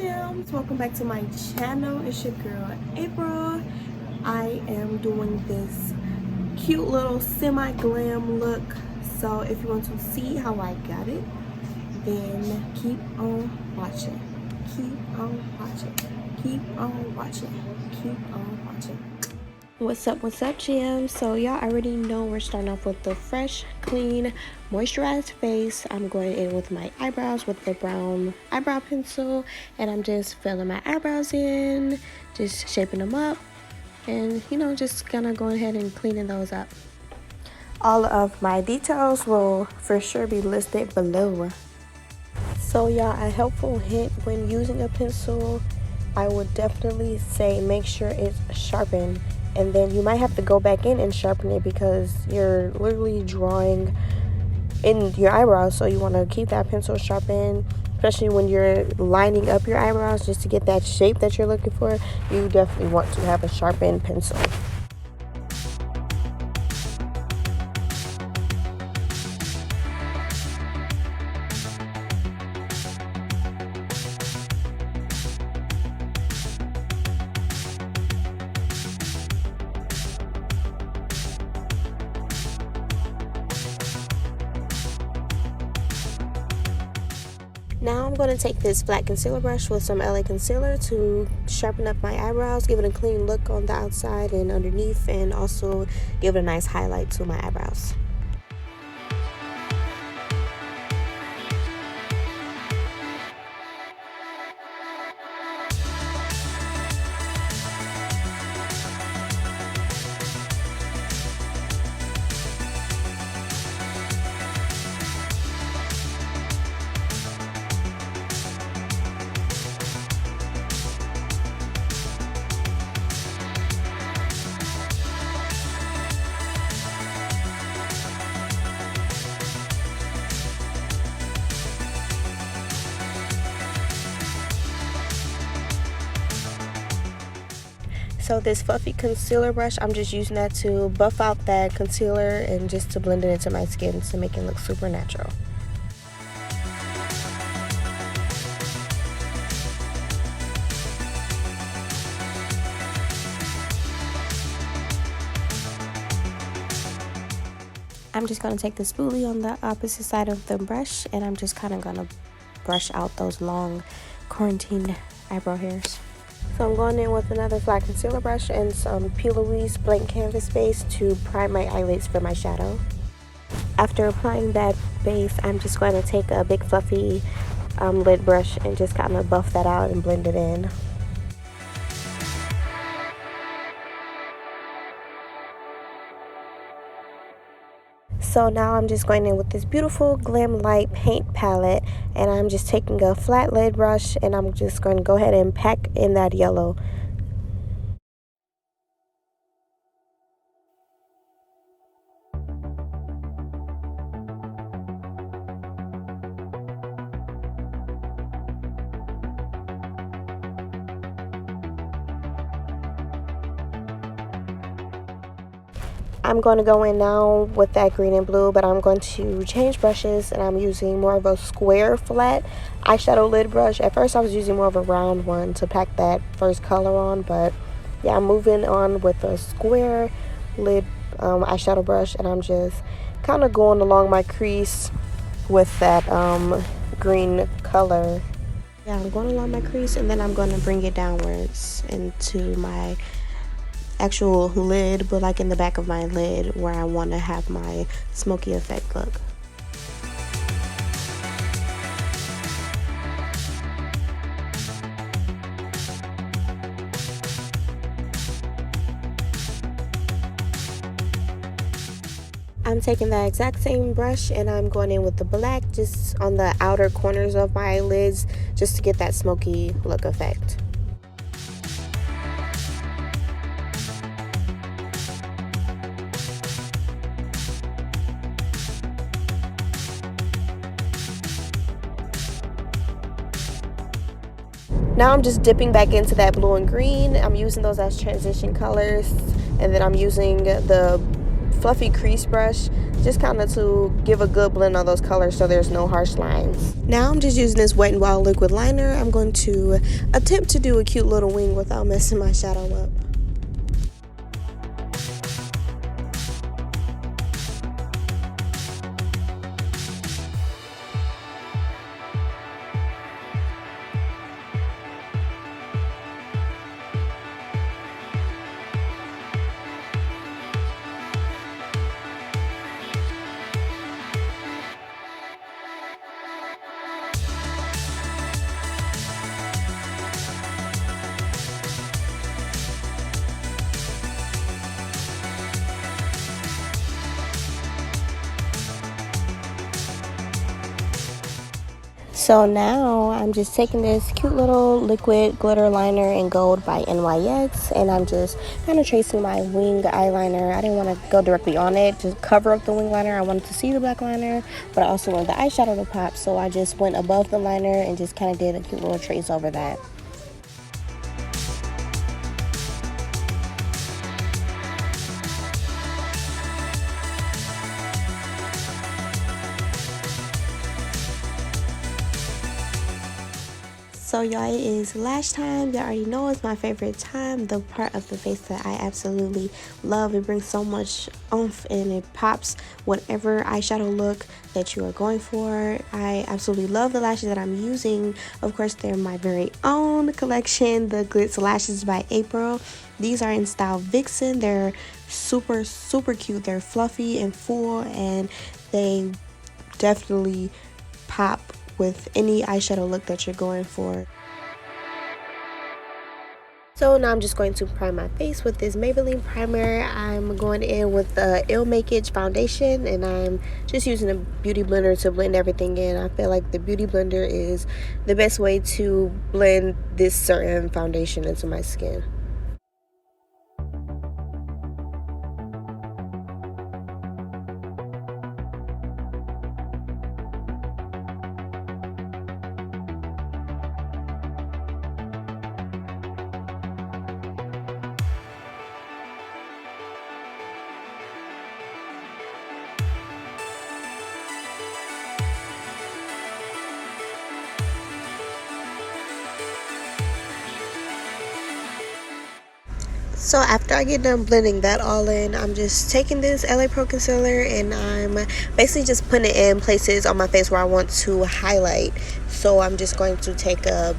gems, welcome back to my channel. It's your girl April. I am doing this cute little semi-glam look, so if you want to see how I got it, then keep on watching, keep on watching, keep on watching, keep on watching. What's up gems? So y'all already know we're starting off with the fresh, clean, moisturized face. I'm going in with my eyebrows with a brown eyebrow pencil, and I'm just filling my eyebrows in, just shaping them up, and you know, just gonna go ahead and cleaning those up. All of my details will for sure be listed below. So y'all, a helpful hint when using a pencil, I would definitely say make sure it's sharpened. And then you might have to go back in and sharpen it because you're literally drawing in your eyebrows. So you want to keep that pencil sharpened, especially when you're lining up your eyebrows just to get that shape that you're looking for. You definitely want to have a sharpened pencil. Now I'm going to take this flat concealer brush with some LA concealer to sharpen up my eyebrows, give it a clean look on the outside and underneath, and also give it a nice highlight to my eyebrows. So this fluffy concealer brush, I'm just using that to buff out that concealer and just to blend it into my skin to make it look super natural. I'm just going to take the spoolie on the opposite side of the brush, and I'm just kind of going to brush out those long quarantine eyebrow hairs. So I'm going in with another flat concealer brush and some Louise blank canvas base to prime my eyelids for my shadow. After applying that base, I'm just going to take a big fluffy lid brush and just kind of buff that out and blend it in. So now I'm just going in with this beautiful Glamlite paint palette, and I'm just taking a flat lid brush and I'm just going to go ahead and pack in that yellow. I'm going to go in now with that green and blue, but I'm going to change brushes, and I'm using more of a square flat eyeshadow lid brush. At first I was using more of a round one to pack that first color on, but yeah, I'm moving on with a square lid eyeshadow brush, and I'm just kind of going along my crease with that green color. Yeah, I'm going along my crease, and then I'm going to bring it downwards into my actual lid, but like in the back of my lid where I want to have my smoky effect look. I'm taking that exact same brush and I'm going in with the black just on the outer corners of my eyelids just to get that smoky look effect. Now I'm just dipping back into that blue and green. I'm using those as transition colors, and then I'm using the fluffy crease brush, just kind of to give a good blend of those colors so there's no harsh lines. Now I'm just using this Wet n Wild liquid liner. I'm going to attempt to do a cute little wing without messing my shadow up. So now I'm just taking this cute little liquid glitter liner in gold by NYX, and I'm just kind of tracing my wing eyeliner. I didn't want to go directly on it to cover up the wing liner. I wanted to see the black liner, but I also wanted the eyeshadow to pop, so I just went above the liner and just kind of did a cute little trace over that. So y'all, it is lash time. Y'all already know it's my favorite time, the part of the face that I absolutely love. It brings so much oomph and it pops whatever eyeshadow look that you are going for. I absolutely love the lashes that I'm using. Of course, they're my very own collection, the GlitzedLashes by April. These are in style Vixen. They're super cute. They're fluffy and full, and they definitely pop with any eyeshadow look that you're going for. So now I'm just going to prime my face with this Maybelline primer. I'm going in with the Makiage foundation, and I'm just using a beauty blender to blend everything in. I feel like the beauty blender is the best way to blend this certain foundation into my skin. So after I get done blending that all in, I'm just taking this LA Pro concealer and I'm basically just putting it in places on my face where I want to highlight. So I'm just going to take a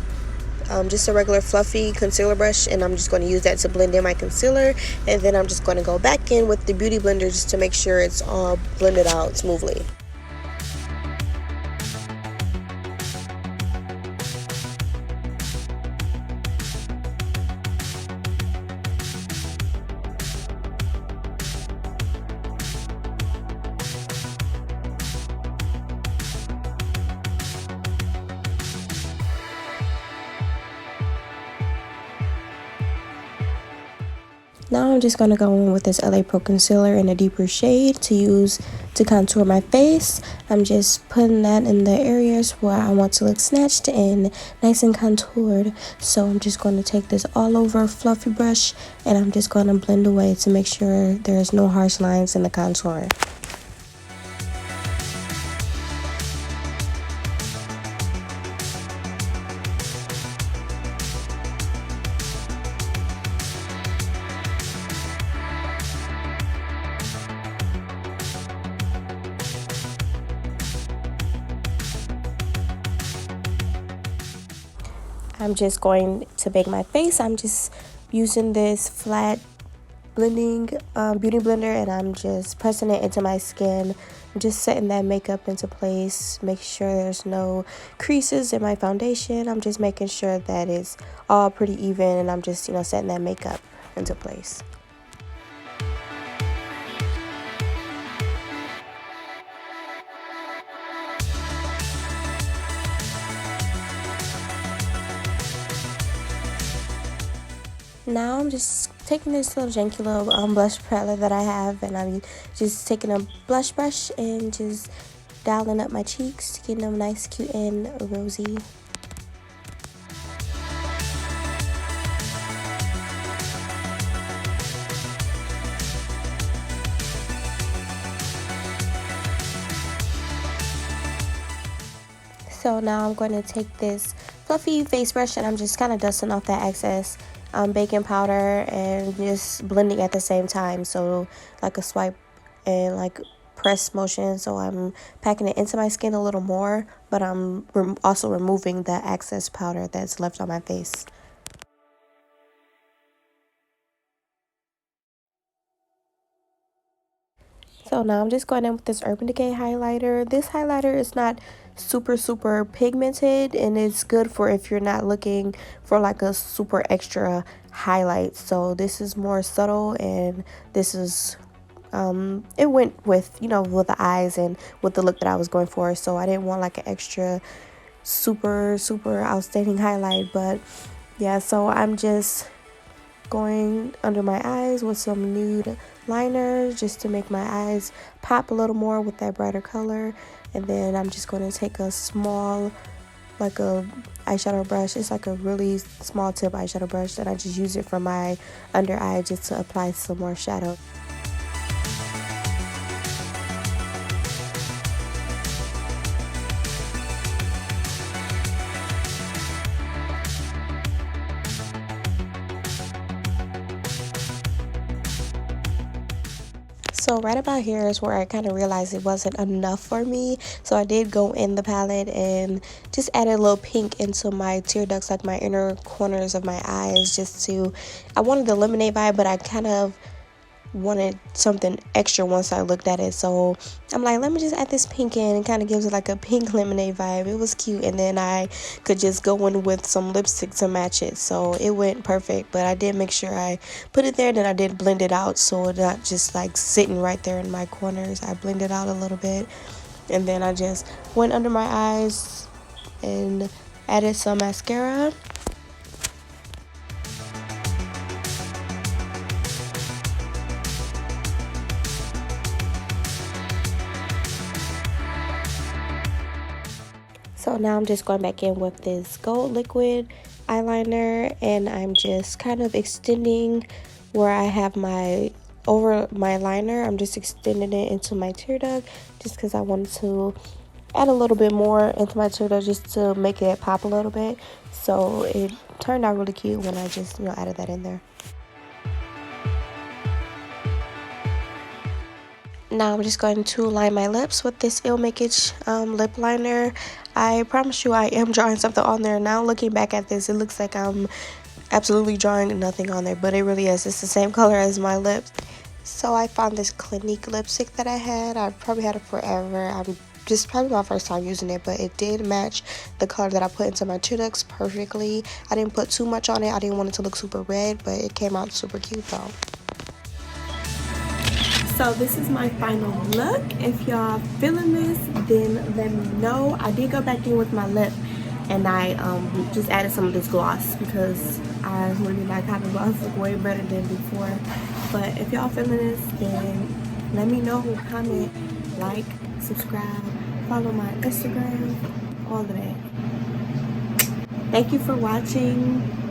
just a regular fluffy concealer brush, and I'm just going to use that to blend in my concealer, and then I'm just going to go back in with the beauty blender just to make sure it's all blended out smoothly. Now I'm just going to go in with this LA Pro concealer in a deeper shade to use to contour my face. I'm just putting that in the areas where I want to look snatched and nice and contoured. So I'm just going to take this all over fluffy brush, and I'm just going to blend away to make sure there's no harsh lines in the contour. I'm just going to bake my face. I'm just using this flat blending beauty blender, and I'm just pressing it into my skin. I'm just setting that makeup into place, make sure there's no creases in my foundation. I'm just making sure that it's all pretty even, and I'm just, setting that makeup into place. Now I'm just taking this little janky little blush palette that I have, and I'm just taking a blush brush and just dialing up my cheeks, getting them nice, cute, and rosy. So now I'm going to take this fluffy face brush and I'm just kind of dusting off that excess baking powder and just blending at the same time. So like a swipe and like press motion. So I'm packing it into my skin a little more, but I'm also removing the excess powder that's left on my face. So now I'm just going in with this Urban Decay highlighter. This highlighter is not super pigmented, and it's good for if you're not looking for like a super extra highlight. So this is more subtle, and this is it went with, you know, with the eyes and with the look that I was going for. So I didn't want like an extra super outstanding highlight. But yeah, so I'm just going under my eyes with some nude liner just to make my eyes pop a little more with that brighter color. And then I'm just going to take a small, like a eyeshadow brush. It's like a really small tip eyeshadow brush, and I just use it for my under eye just to apply some more shadow. So right about here is where I kind of realized it wasn't enough for me. So I did go in the palette and just added a little pink into my tear ducts, like my inner corners of my eyes, just to, I wanted the lemonade vibe, but I kind of wanted something extra once I looked at it. So I'm like, let me just add this pink in. It kind of gives it like a pink lemonade vibe. It was cute, and then I could just go in with some lipstick to match it. So it went perfect, but I did make sure I put it there, then I did blend it out so it's not just like sitting right there in my corners. I blended out a little bit, and then I just went under my eyes and added some mascara. So now I'm just going back in with this gold liquid eyeliner, and I'm just kind of extending where I have my, over my liner, I'm just extending it into my tear duct just because I wanted to add a little bit more into my tear duct just to make it pop a little bit. So it turned out really cute when I just, you know, added that in there. Now I'm just going to line my lips with this Makiage lip liner. I promise you I am drawing something on there. Now looking back at this, it looks like I'm absolutely drawing nothing on there, but it really is. It's the same color as my lips. So I found this Clinique lipstick that I had. I've probably had it forever. I'm just probably my first time using it, but it did match the color that I put into my tear ducts perfectly. I didn't put too much on it. I didn't want it to look super red, but it came out super cute though. So this is my final look. If y'all feeling this, then let me know. I did go back in with my lip, and I just added some of this gloss because I really like how the gloss look way better than before. But if y'all feeling this, then let me know. Comment, like, subscribe, follow my Instagram, all of that. Thank you for watching.